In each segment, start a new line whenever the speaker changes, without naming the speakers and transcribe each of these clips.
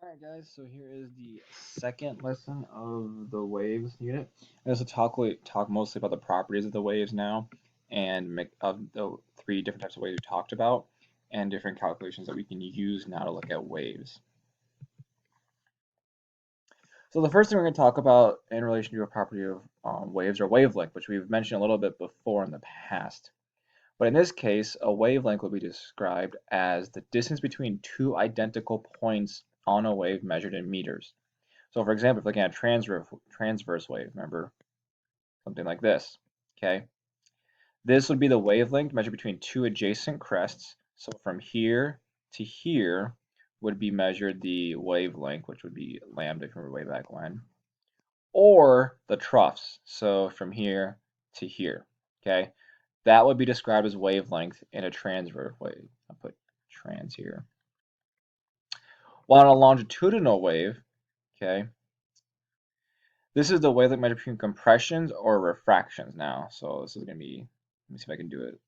Alright guys, so here is the second lesson of the waves unit. And this will talk mostly about the properties of the waves now, and of the three different types of waves we talked about, and different calculations that we can use now to look at waves. So the first thing we're going to talk about in relation to a property of waves are wavelength, which we've mentioned a little bit before in the past. But in this case, a wavelength will be described as the distance between two identical points on a wave measured in meters. So for example, if looking at a transverse wave, remember, something like this, okay? This would be the wavelength measured between two adjacent crests. So from here to here would be measured the wavelength, which would be lambda from way back when, or the troughs. So from here to here, okay? That would be described as wavelength in a transverse wave. I'll put trans here. While on a longitudinal wave, okay, this is the wavelength measured between compressions or refractions now. So this is going to be, let me see if I can do it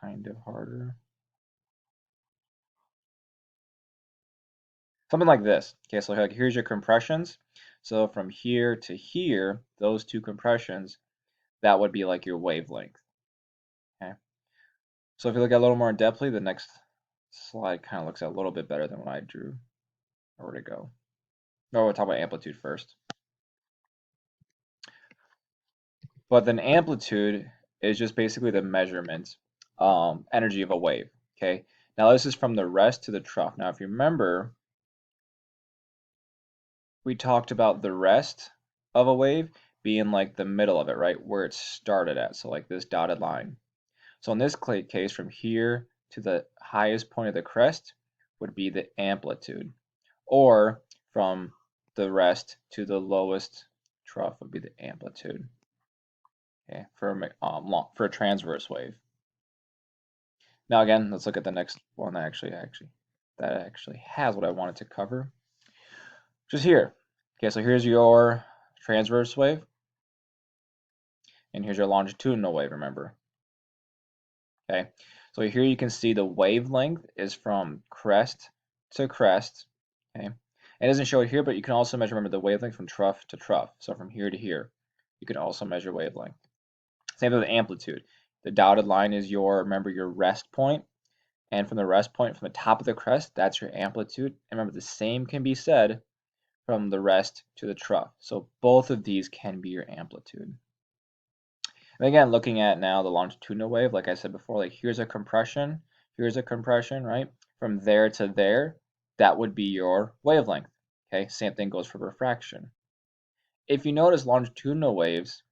kind of harder. Something like this. Okay, so like here's your compressions. So from here to here, those two compressions, that would be like your wavelength. Okay. So if you look at a little more in depthly, the next slide kind of looks a little bit better than what I drew. Where to go? No, we'll talk about amplitude first. But then amplitude is just basically the measurement energy of a wave. Okay. Now this is from the rest to the trough. Now if you remember, we talked about the rest of a wave being like the middle of it, right? Where it started at. So like this dotted line. So in this case, from here to the highest point of the crest would be the amplitude. Or from the rest to the lowest trough would be the amplitude. Okay, for a transverse wave. Now again, let's look at the next one that actually has what I wanted to cover. Just here. Okay, so here's your transverse wave, and here's your longitudinal wave, remember. Okay, so here you can see the wavelength is from crest to crest. Okay, it doesn't show it here, but you can also measure, remember, the wavelength from trough to trough. So from here to here, you can also measure wavelength. Same with the amplitude. The dotted line is your, remember, your rest point. And from the rest point, from the top of the crest, that's your amplitude. And remember, the same can be said from the rest to the trough. So both of these can be your amplitude. And again, looking at now the longitudinal wave, like I said before, like here's a compression, right? From there to there, that would be your wavelength. Okay, same thing goes for refraction. If you notice longitudinal waves,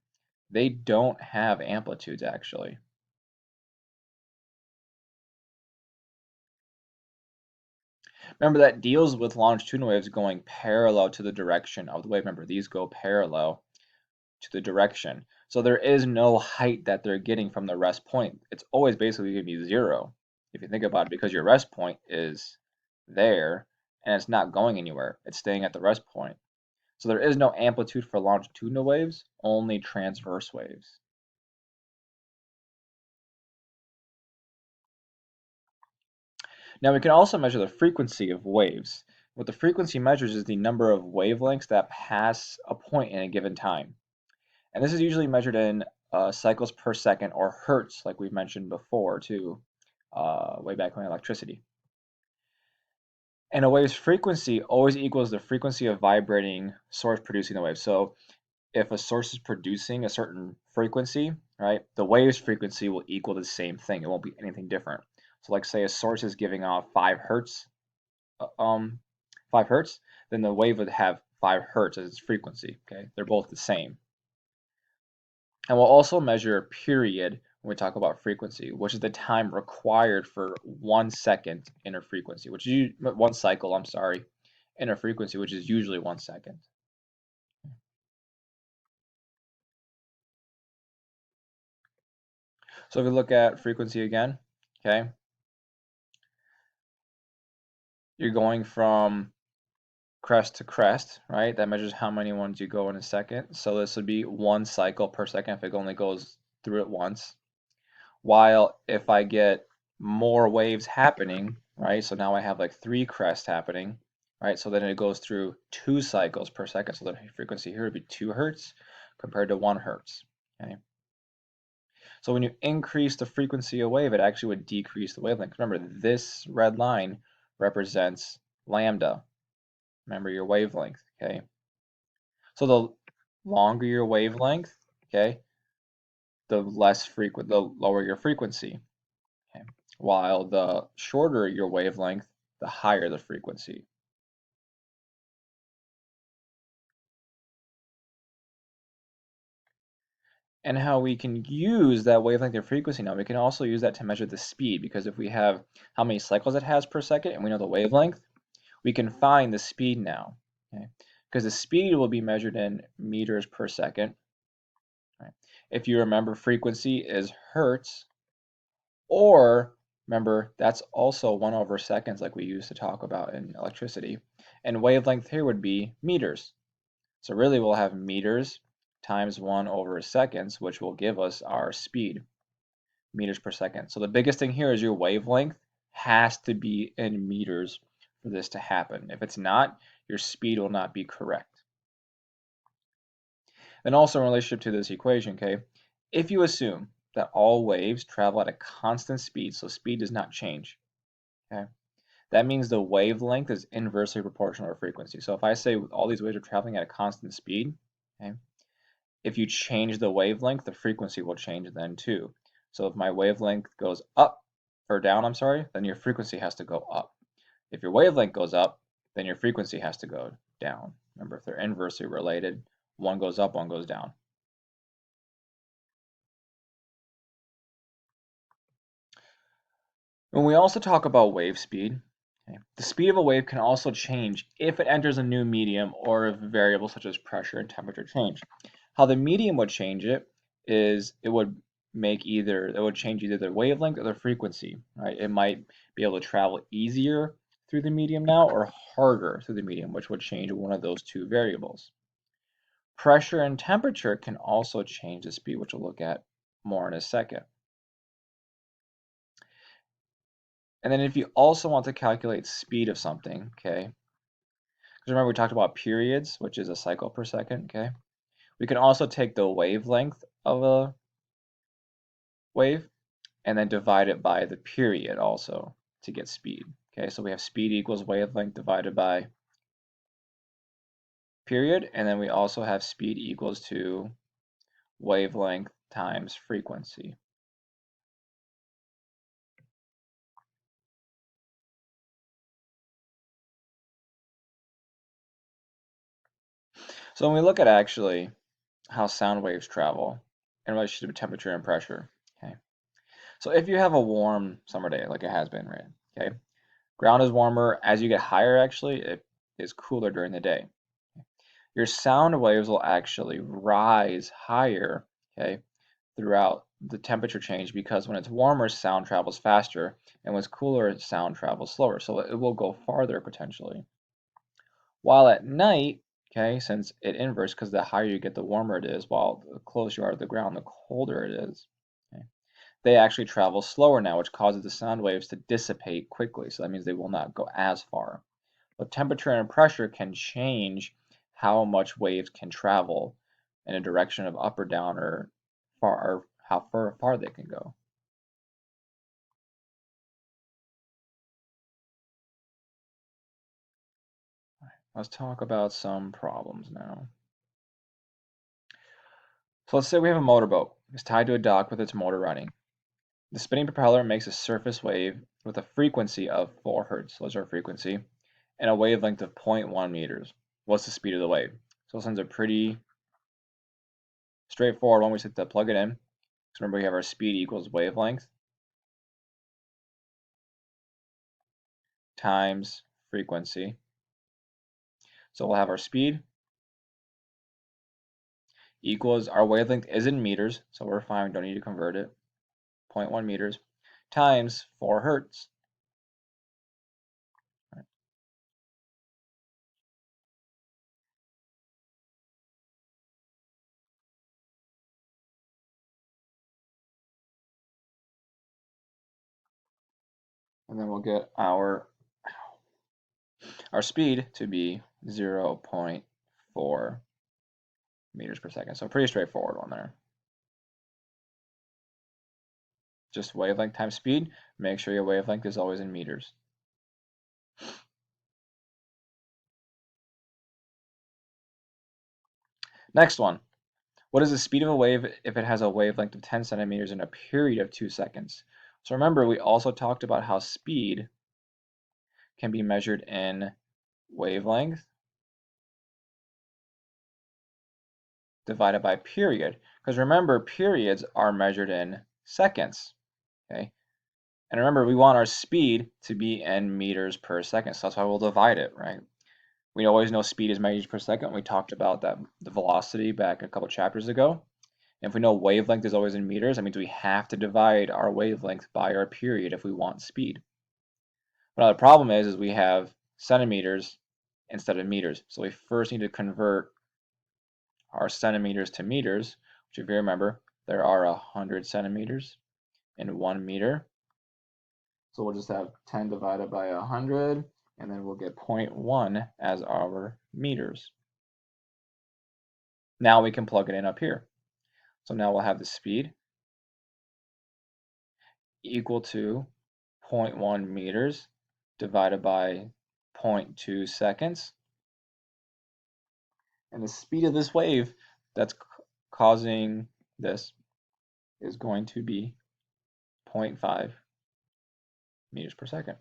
they don't have amplitudes actually. Remember that deals with longitudinal waves going parallel to the direction of the wave. Remember, these go parallel to the direction. So there is no height that they're getting from the rest point. It's always basically going to be zero if you think about it, because your rest point is there and it's not going anywhere. It's staying at the rest point. So there is no amplitude for longitudinal waves, only transverse waves. Now we can also measure the frequency of waves. What the frequency measures is the number of wavelengths that pass a point in a given time. And this is usually measured in cycles per second or hertz, like we've mentioned before, too, way back when electricity. And a wave's frequency always equals the frequency of vibrating source producing the wave. So if a source is producing a certain frequency, right, the wave's frequency will equal the same thing. It won't be anything different. So like say a source is giving off 5 hertz, 5 hertz, then the wave would have 5 hertz as its frequency. Okay, they're both the same. And we'll also measure a period when we talk about frequency, which is the time required for 1 second in a frequency, which is 1 cycle, I'm sorry, in a frequency, which is usually 1 second. So if we look at frequency again, okay, you're going from crest to crest, right? That measures how many ones you go in a second. So this would be 1 cycle per second if it only goes through it once. While if I get more waves happening, right? So now I have like 3 crests happening. right? So then it goes through 2 cycles per second. So the frequency here would be 2 hertz compared to 1 hertz. Okay. So when you increase the frequency of wave, it actually would decrease the wavelength. Remember, this red line represents lambda. Remember your wavelength, okay? So the longer your wavelength, okay, the lower your frequency. Okay? While the shorter your wavelength, the higher the frequency. And how we can use that wavelength and frequency now, we can also use that to measure the speed, because if we have how many cycles it has per second and we know the wavelength, we can find the speed now. Okay? Because the speed will be measured in meters per second. Right? If you remember, frequency is hertz, or remember, that's also 1 over seconds like we used to talk about in electricity. And wavelength here would be meters. So really we'll have meters times 1 over seconds, which will give us our speed, meters per second. So the biggest thing here is your wavelength has to be in meters for this to happen. If it's not, your speed will not be correct. And also in relationship to this equation, okay, if you assume that all waves travel at a constant speed, so speed does not change, okay, that means the wavelength is inversely proportional to frequency. So if I say all these waves are traveling at a constant speed, okay, if you change the wavelength, the frequency will change then too. So if my wavelength goes up or down, I'm sorry, then your frequency has to go up. If your wavelength goes up, then your frequency has to go down. Remember, if they're inversely related, one goes up, one goes down. When we also talk about wave speed, okay, the speed of a wave can also change if it enters a new medium or if variables such as pressure and temperature change. How the medium would change it is it would change either the wavelength or the frequency, right? It might be able to travel easier through the medium now or harder through the medium, which would change one of those two variables. Pressure and temperature can also change the speed, which we'll look at more in a second. And then if you also want to calculate speed of something, okay, because remember we talked about periods, which is a cycle per second, okay? We can also take the wavelength of a wave and then divide it by the period also to get speed. Okay, so we have speed equals wavelength divided by period, and then we also have speed equals to wavelength times frequency. So when we look at actually how sound waves travel in relation to temperature and pressure, okay? So if you have a warm summer day, like it has been, right? Okay, ground is warmer. As you get higher, actually, it is cooler during the day. Your sound waves will actually rise higher, okay, throughout the temperature change, because when it's warmer, sound travels faster, and when it's cooler, sound travels slower. So it will go farther potentially. While at night, okay, since it inverts, because the higher you get, the warmer it is, while the closer you are to the ground, the colder it is. Okay? They actually travel slower now, which causes the sound waves to dissipate quickly. So that means they will not go as far. But temperature and pressure can change how much waves can travel in a direction of up or down, or how far they can go. Let's talk about some problems now. So let's say we have a motorboat. It's tied to a dock with its motor running. The spinning propeller makes a surface wave with a frequency of 4 hertz, so that's our frequency, and a wavelength of 0.1 meters. What's the speed of the wave? So this one's a pretty straightforward one. We just have to plug it in. So remember, we have our speed equals wavelength times frequency. So we'll have our speed equals, our wavelength is in meters, so we're fine, we don't need to convert it, 0.1 meters, times 4 hertz. And then we'll get our our speed to be 0.4 meters per second. So pretty straightforward one there. Just wavelength times speed. Make sure your wavelength is always in meters. Next one. What is the speed of a wave if it has a wavelength of 10 centimeters in a period of 2 seconds? So remember, we also talked about how speed can be measured in wavelength divided by period. Because remember, periods are measured in seconds. Okay? And remember, we want our speed to be in meters per second. So that's why we'll divide it, right? We always know speed is meters per second. We talked about that, the velocity back a couple chapters ago. And if we know wavelength is always in meters, that means we have to divide our wavelength by our period if we want speed. But now the problem is we have centimeters instead of meters. So we first need to convert our centimeters to meters, which if you remember, there are 100 centimeters in 1 meter. So we'll just have 10 divided by 100, and then we'll get 0.1 as our meters. Now we can plug it in up here. So now we'll have the speed equal to 0.1 meters divided by 0.2 seconds. And the speed of this wave that's causing this is going to be 0.5 meters per second.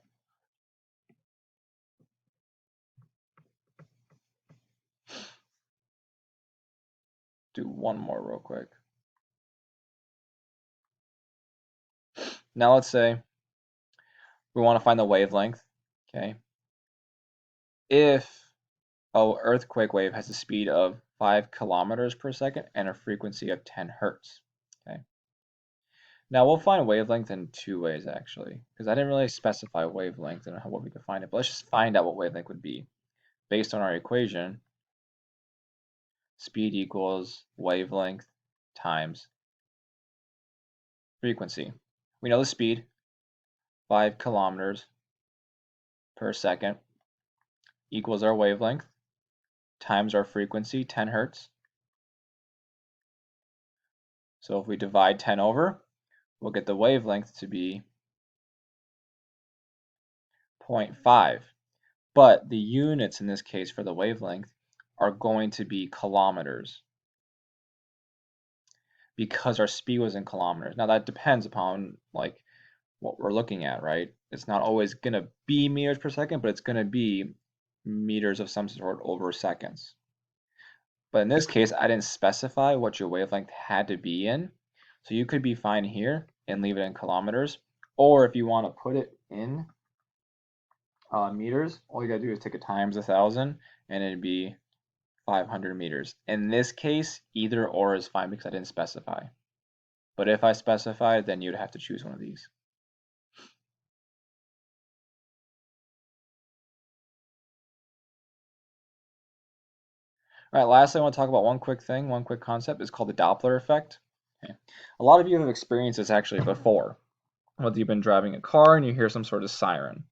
Do one more real quick. Now let's say we want to find the wavelength, okay? If an earthquake wave has a speed of 5 kilometers per second and a frequency of 10 hertz, okay? Now we'll find wavelength in 2 ways actually, because I didn't really specify wavelength and what we could find it, but let's just find out what wavelength would be. Based on our equation, speed equals wavelength times frequency. We know the speed, 5 kilometers per second, equals our wavelength times our frequency, 10 hertz. So if we divide 10 over, we'll get the wavelength to be 0.5. But the units in this case for the wavelength are going to be kilometers because our speed was in kilometers. Now that depends upon like what we're looking at, right? It's not always going to be meters per second, but it's going to be meters of some sort over seconds. But in this case, I didn't specify what your wavelength had to be in. So you could be fine here and leave it in kilometers. Or if you want to put it in meters, all you got to do is take it times 1,000 and it'd be 500 meters. In this case, either or is fine because I didn't specify. But if I specified, then you'd have to choose one of these. All right, lastly, I want to talk about one quick thing, one quick concept. It's called the Doppler effect. Okay. A lot of you have experienced this actually before. Whether you've been driving a car and you hear some sort of siren,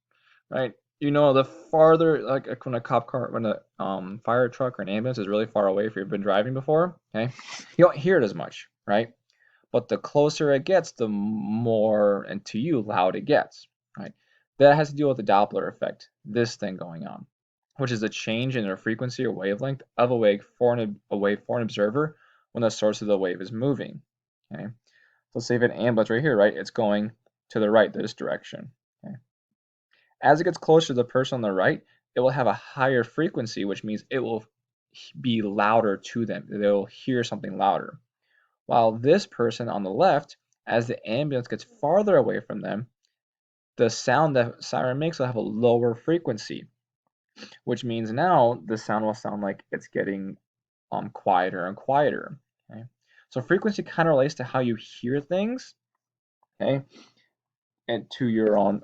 right? You know, the farther, like when a cop car, when a fire truck or an ambulance is really far away if you've been driving before, okay, you don't hear it as much, right? But the closer it gets, the more, and to you, loud it gets, right? That has to do with the Doppler effect, this thing going on, which is a change in the frequency or wavelength of a wave for an observer when the source of the wave is moving, okay? So let's say if an ambulance right here, right, it's going to the right, this direction. Okay. As it gets closer to the person on the right, it will have a higher frequency, which means it will be louder to them. They'll hear something louder. While this person on the left, as the ambulance gets farther away from them, the sound that siren makes will have a lower frequency, which means now the sound will sound like it's getting quieter and quieter. Okay. So frequency kind of relates to how you hear things, okay, and to your own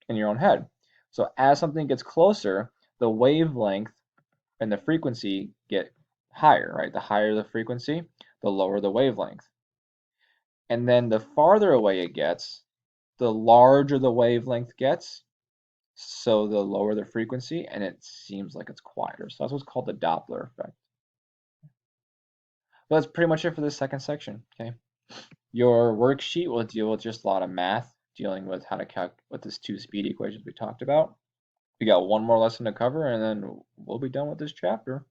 in your own head. So as something gets closer, the wavelength and the frequency get higher, right? The higher the frequency, the lower the wavelength. And then the farther away it gets, the larger the wavelength gets, So the lower the frequency, and it seems like it's quieter. So that's what's called the Doppler effect. But that's pretty much it for this second section. Okay. Your worksheet will deal with just a lot of math, dealing with how to calculate with this two-speed equations we talked about. We got one more lesson to cover, and then we'll be done with this chapter.